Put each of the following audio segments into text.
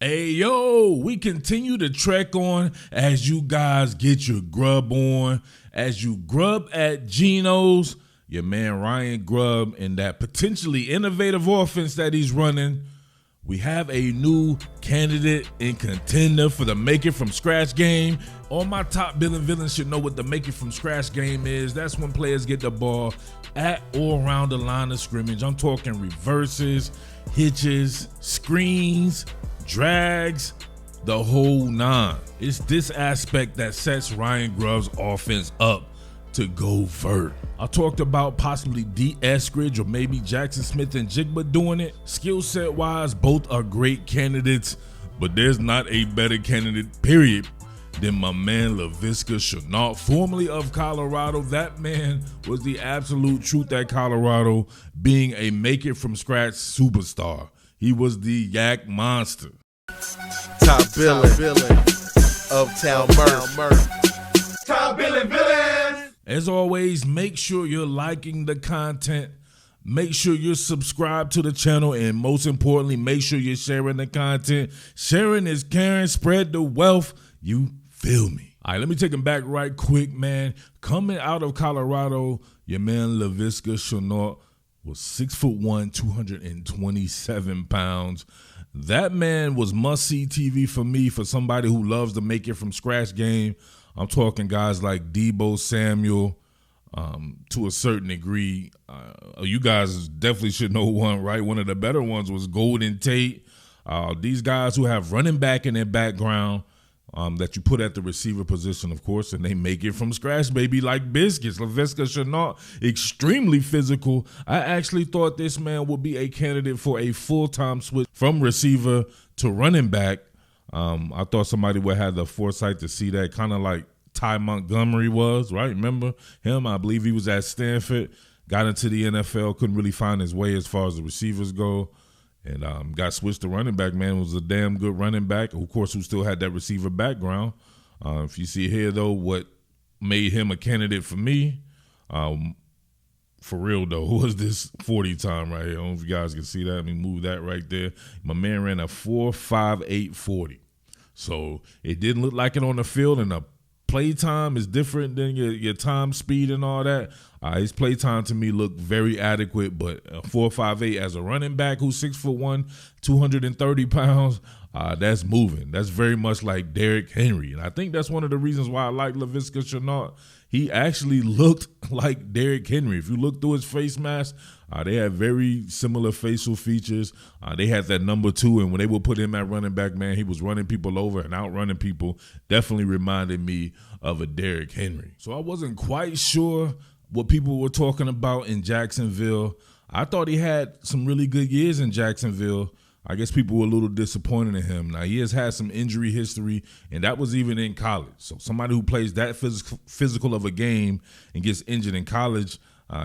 Hey, yo, we continue to trek on as you guys get your grub on, as you grub at Geno's, your man Ryan Grubb, and that potentially innovative offense that he's running. We have a new candidate and contender for the Make It From Scratch game. All my top Billin villains should know what the Make It From Scratch game is. That's when players get the ball at or around the line of scrimmage. I'm talking reverses, hitches, screens, drags, the whole nine. It's this aspect that sets Ryan Grubb's offense up to go vert. I talked about possibly D. Eskridge or maybe Jackson Smith and Jigba doing it. Skill set wise, both are great candidates, but there's not a better candidate, period, than my man Laviska Shenault, formerly of Colorado. That man was the absolute truth at Colorado, being a make it from scratch superstar. He was the yak monster. Top Billin, Uptown Murph. Top Billin villains. As always, make sure you're liking the content. Make sure you're subscribed to the channel. And most importantly, make sure you're sharing the content. Sharing is caring. Spread the wealth. You feel me? All right, let me take him back right quick, man. Coming out of Colorado, your man Laviska Shenault was 6'1", 227 pounds. That man was must-see TV for me, for somebody who loves the Make It From Scratch game. I'm talking guys like Deebo Samuel, to a certain degree. You guys definitely should know one, right? One of the better ones was Golden Tate. These guys who have running back in their background that you put at the receiver position, of course, and they make it from scratch, baby, like biscuits. Laviska Shenault, extremely physical. I actually thought this man would be a candidate for a full-time switch from receiver to running back. I thought somebody would have the foresight to see that, kind of like Ty Montgomery was, right? Remember him? I believe he was at Stanford, got into the NFL, couldn't really find his way as far as the receivers go, and got switched to running back. Man, was a damn good running back, of course, who still had that receiver background. If you see here, though, what made him a candidate for me, for real, though, was this 40 time right here. I don't know if you guys can see that. Let me move that right there. My man ran a 4.58 40. So it didn't look like it on the field, and the play time is different than your time, speed, and all that. His play time to me looked very adequate, but 4.58 as a running back who's 6'1", 230 pounds, that's moving. That's very much like Derrick Henry. And I think that's one of the reasons why I like Laviska Shenault. He actually looked like Derrick Henry. If you look through his face mask, they had very similar facial features. They had that number 2, and when they would put him at running back, man, he was running people over and outrunning people. Definitely reminded me of a Derrick Henry. So I wasn't quite sure what people were talking about in Jacksonville. I thought he had some really good years in Jacksonville. I guess people were a little disappointed in him. Now, he has had some injury history, and that was even in college. So somebody who plays that physical of a game and gets injured in college,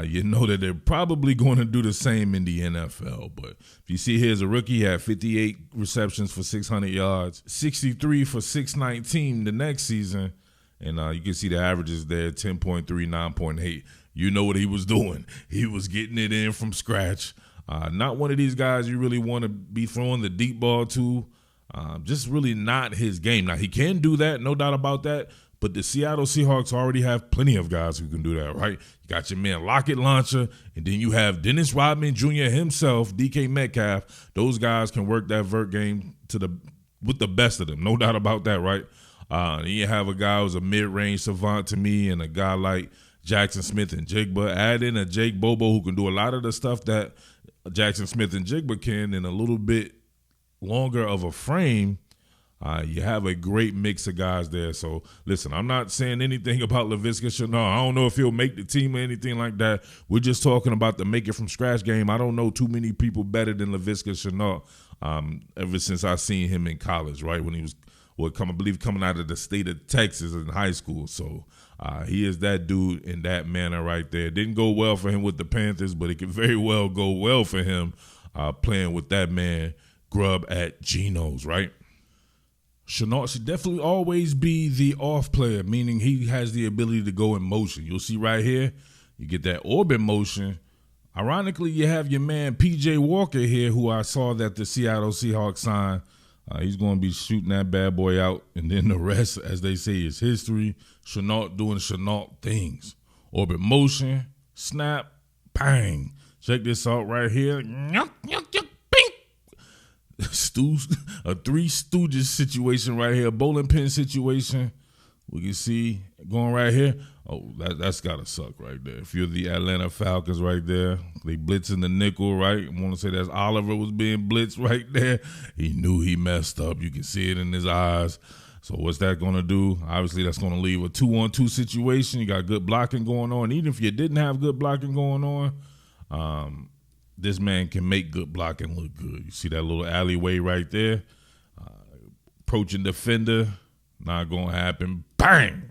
you know that they're probably going to do the same in the NFL. But if you see here as a rookie, he had 58 receptions for 600 yards, 63 for 619 the next season. And you can see the averages there, 10.3, 9.8. You know what he was doing. He was getting it in from scratch. Not one of these guys you really want to be throwing the deep ball to. Just really not his game. Now, he can do that, no doubt about that. But the Seattle Seahawks already have plenty of guys who can do that, right? You got your man Lockett Launcher, and then you have Dennis Rodman Jr. himself, DK Metcalf. Those guys can work that vert game with the best of them, no doubt about that, right? Then you have a guy who's a mid-range savant to me, and a guy like Jackson Smith and Jigba. Add in a Jake Bobo who can do a lot of the stuff that Jackson Smith and Jigba can in a little bit longer of a frame. You have a great mix of guys there. So, listen, I'm not saying anything about Laviska Shenault. I don't know if he'll make the team or anything like that. We're just talking about the Make It From Scratch game. I don't know too many people better than Laviska Shenault ever since I seen him in college, right, when he was, I believe, coming out of the state of Texas in high school. So he is that dude in that manner right there. Didn't go well for him with the Panthers, but it could very well go well for him playing with that man Grubb at Geno's, right? Shenault should definitely always be the off player, meaning he has the ability to go in motion. You'll see right here, you get that orbit motion. Ironically, you have your man P.J. Walker here, who I saw that the Seattle Seahawks signed He's going to be shooting that bad boy out, and then the rest, as they say, is history. Shenault doing Shenault things. Orbit motion, snap, bang. Check this out right here. Yuck, yuck, yuck, bing. A Three Stooges situation right here, a bowling pin situation. We can see going right here. Oh, that's got to suck right there. If you're the Atlanta Falcons right there, they blitzing the nickel, right? I want to say that's Oliver was being blitzed right there. He knew he messed up. You can see it in his eyes. So what's that going to do? Obviously, that's going to leave a 2-on-2 situation. You got good blocking going on. Even if you didn't have good blocking going on, this man can make good blocking look good. You see that little alleyway right there? Approaching defender, not going to happen. Bang!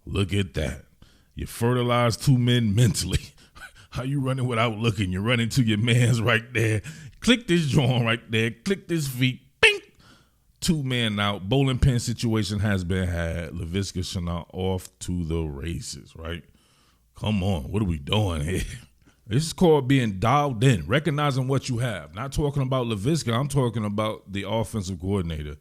Look at that. You fertilize two men mentally. How you running without looking? You're running to your man's right there. Click this joint right there. Click this feet. Bing! 2 men out. Bowling pin situation has been had. Laviska Shenault off to the races, right? Come on. What are we doing here? This is called being dialed in, recognizing what you have. Not talking about Laviska. I'm talking about the offensive coordinator.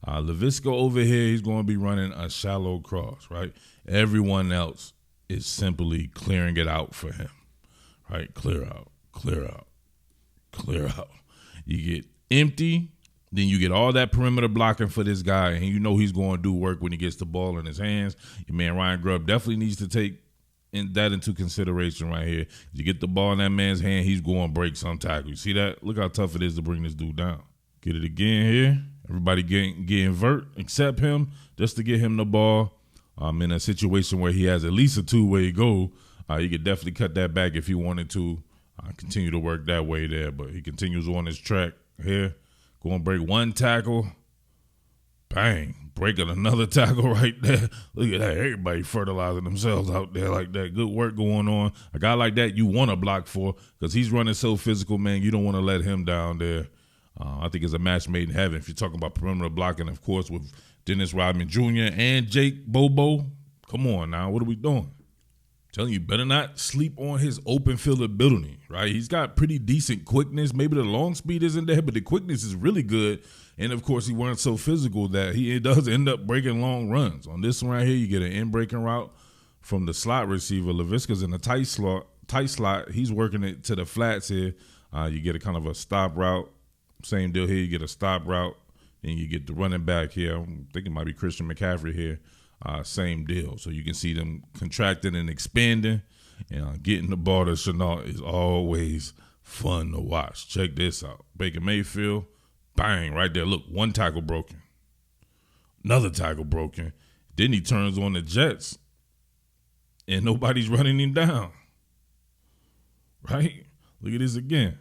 Laviska over here, he's going to be running a shallow cross, right? Everyone else is simply clearing it out for him, right? Clear out, clear out, clear out. You get empty, then you get all that perimeter blocking for this guy, and you know he's going to do work when he gets the ball in his hands. Your man Ryan Grubb definitely needs to take that into consideration right here. You get the ball in that man's hand, he's going to break some tackle. You see that? Look how tough it is to bring this dude down. Get it again here. Everybody getting vert except him just to get him the ball. In a situation where he has at least a 2-way goal, he could definitely cut that back if he wanted to. Continue to work that way there, but he continues on his track here. Going to break one tackle. Bang. Breaking another tackle right there. Look at that. Everybody fertilizing themselves out there like that. Good work going on. A guy like that you want to block for because he's running so physical, man. You don't want to let him down there. I think it's a match made in heaven. If you're talking about perimeter blocking, of course, with Dennis Rodman Jr. and Jake Bobo. Come on now. What are we doing? Telling you, better not sleep on his open field ability, right? He's got pretty decent quickness. Maybe the long speed isn't there, but the quickness is really good. And, of course, he weren't so physical that he does end up breaking long runs. On this one right here, you get an in-breaking route from the slot receiver. Laviska's in a tight slot. He's working it to the flats here. You get a kind of a stop route. Same deal here. You get a stop route, and you get the running back here. I think it might be Christian McCaffrey here. Same deal. So you can see them contracting and expanding. And getting the ball to Shenault is always fun to watch. Check this out. Baker Mayfield, bang, right there. Look, one tackle broken. Another tackle broken. Then he turns on the Jets, and nobody's running him down. Right? Look at this again.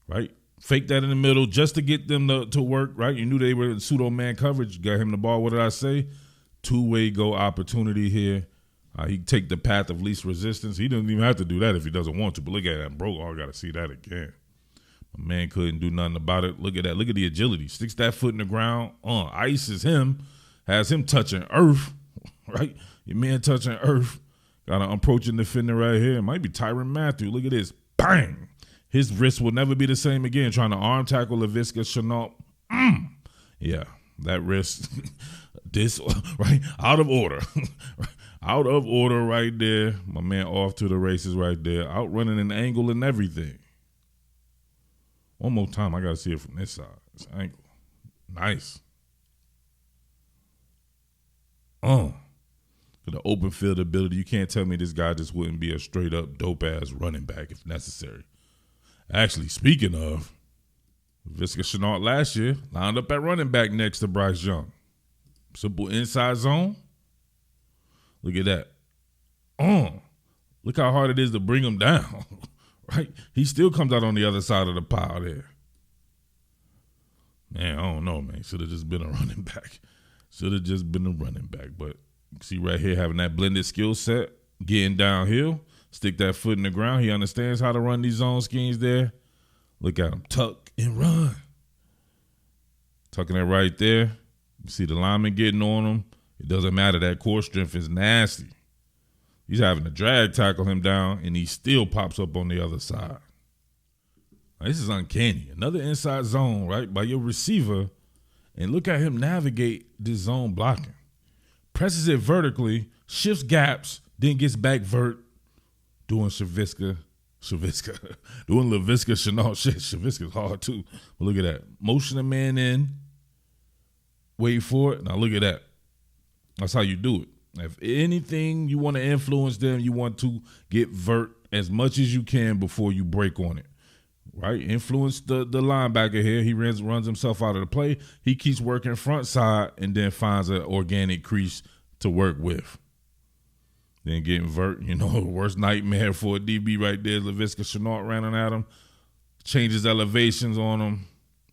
Right? Fake that in the middle just to get them to work, right? You knew they were in pseudo-man coverage. Got him the ball. What did I say? 2-way go opportunity here. He take the path of least resistance. He doesn't even have to do that if he doesn't want to. But look at that. Bro, I got to see that again. My man couldn't do nothing about it. Look at that. Look at the agility. Sticks that foot in the ground. Ices him. Has him touching earth, right? Your man touching earth. Got an approaching defender right here. It might be Tyrann Mathieu. Look at this. Bang. His wrist will never be the same again. Trying to arm tackle Laviska Shenault. Yeah, that wrist, right, out of order. Out of order right there. My man off to the races right there. Outrunning an angle and everything. One more time. I got to see it from this side. This angle. Nice. The open field ability. You can't tell me this guy just wouldn't be a straight up dope ass running back if necessary. Actually, speaking of, Laviska Shenault last year lined up at running back next to Bryce Young. Simple inside zone. Look at that. Look how hard it is to bring him down, right? He still comes out on the other side of the pile there. Man, I don't know, man. Should have just been a running back. Should have just been a running back. But you see right here having that blended skill set, getting downhill. Stick that foot in the ground. He understands how to run these zone schemes there. Look at him. Tuck and run. Tucking it right there. You see the lineman getting on him. It doesn't matter. That core strength is nasty. He's having to drag tackle him down, and he still pops up on the other side. This is uncanny. Another inside zone, right, by your receiver. And look at him navigate this zone blocking. Presses it vertically, shifts gaps, then gets back vert, doing Laviska Shenault shit. Laviska's hard too. But look at that. Motion a man in. Wait for it. Now look at that. That's how you do it. If anything you want to influence them, you want to get vert as much as you can before you break on it. Right? Influence the linebacker here. He runs himself out of the play. He keeps working front side and then finds an organic crease to work with. Then getting vert, worst nightmare for a DB right there. Laviska Shenault running at him. Changes elevations on him.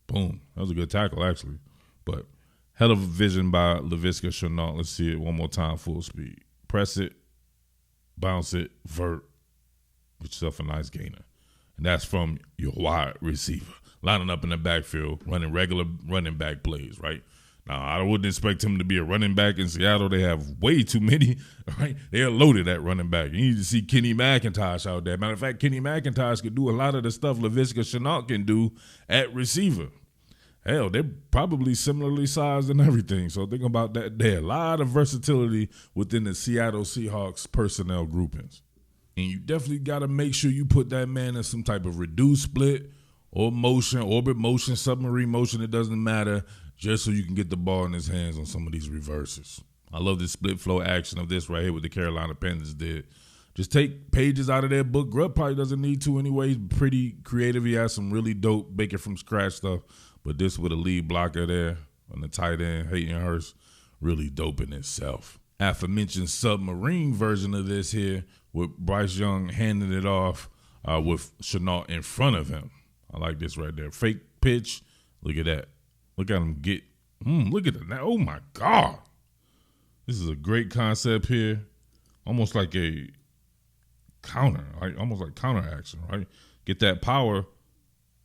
Boom. That was a good tackle, actually. But hell of a vision by Laviska Shenault. Let's see it one more time, full speed. Press it, bounce it, vert. Get yourself a nice gainer. And that's from your wide receiver. Lining up in the backfield, running regular running back plays, right? Now, I wouldn't expect him to be a running back in Seattle. They have way too many, right? They are loaded at running back. You need to see Kenny McIntosh out there. Matter of fact, Kenny McIntosh could do a lot of the stuff Laviska Shenault can do at receiver. Hell, they're probably similarly sized and everything. So think about that there. A lot of versatility within the Seattle Seahawks personnel groupings. And you definitely got to make sure you put that man in some type of reduced split or motion, orbit motion, submarine motion. It doesn't matter, just so you can get the ball in his hands on some of these reverses. I love the split flow action of this right here, what the Carolina Panthers did. Just take pages out of their book. Grubb probably doesn't need to anyway. He's pretty creative. He has some really dope bake it from scratch stuff. But this with a lead blocker there on the tight end, Hayden Hurst, really dope in itself. Aforementioned submarine version of this here with Bryce Young handing it off with Shenault in front of him. I like this right there. Fake pitch. Look at that. Look at him get. Look at that. Oh, my God. This is a great concept here. Almost like a counter, right? Almost like counter action, right? Get that power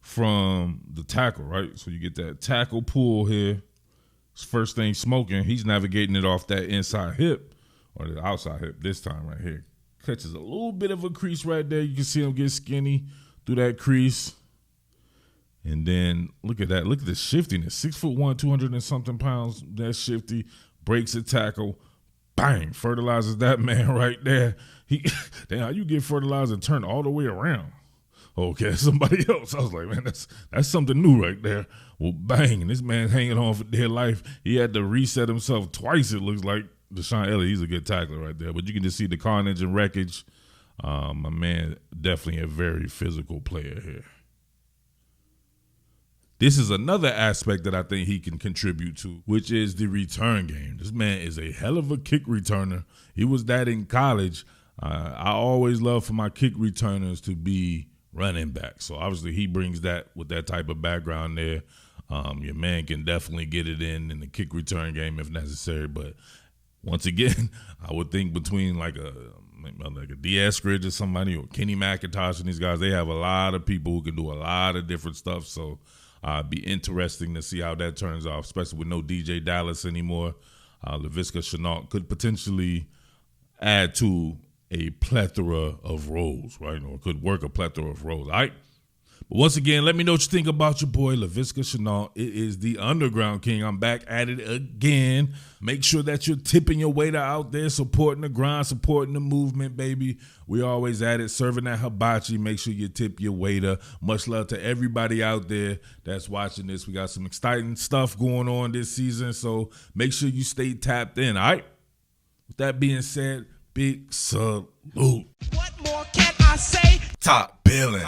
from the tackle, right? So you get that tackle pull here. First thing smoking, he's navigating it off that inside hip or the outside hip this time right here. Catches a little bit of a crease right there. You can see him get skinny through that crease. And then look at that. Look at the shiftiness. 6'1", 200 and something pounds. That shifty. Breaks a tackle. Bang. Fertilizes that man right there. Damn, how you get fertilized and turn all the way around? Okay, somebody else. I was like, man, that's something new right there. Well, bang, and this man's hanging on for dear life. He had to reset himself twice, it looks like. Deshaun Elliott, he's a good tackler right there. But you can just see the carnage and wreckage. My man, definitely a very physical player here. This is another aspect that I think he can contribute to, which is the return game. This man is a hell of a kick returner. He was that in college. I always love for my kick returners to be running back. So obviously he brings that with that type of background there. Your man can definitely get it in the kick return game if necessary. But once again, I would think between like a D. Eskridge or somebody or Kenny McIntosh and these guys, they have a lot of people who can do a lot of different stuff. So be interesting to see how that turns out, especially with no DJ Dallas anymore. Laviska Shenault could potentially add to a plethora of roles, right? Or could work a plethora of roles, all right? But once again, let me know what you think about your boy, Laviska Shenault. It is the Underground King. I'm back at it again. Make sure that you're tipping your waiter out there, supporting the grind, supporting the movement, baby. We always at it, serving that hibachi. Make sure you tip your waiter. Much love to everybody out there that's watching this. We got some exciting stuff going on this season, so make sure you stay tapped in, all right? With that being said, big salute. What more can I say? Top Billin.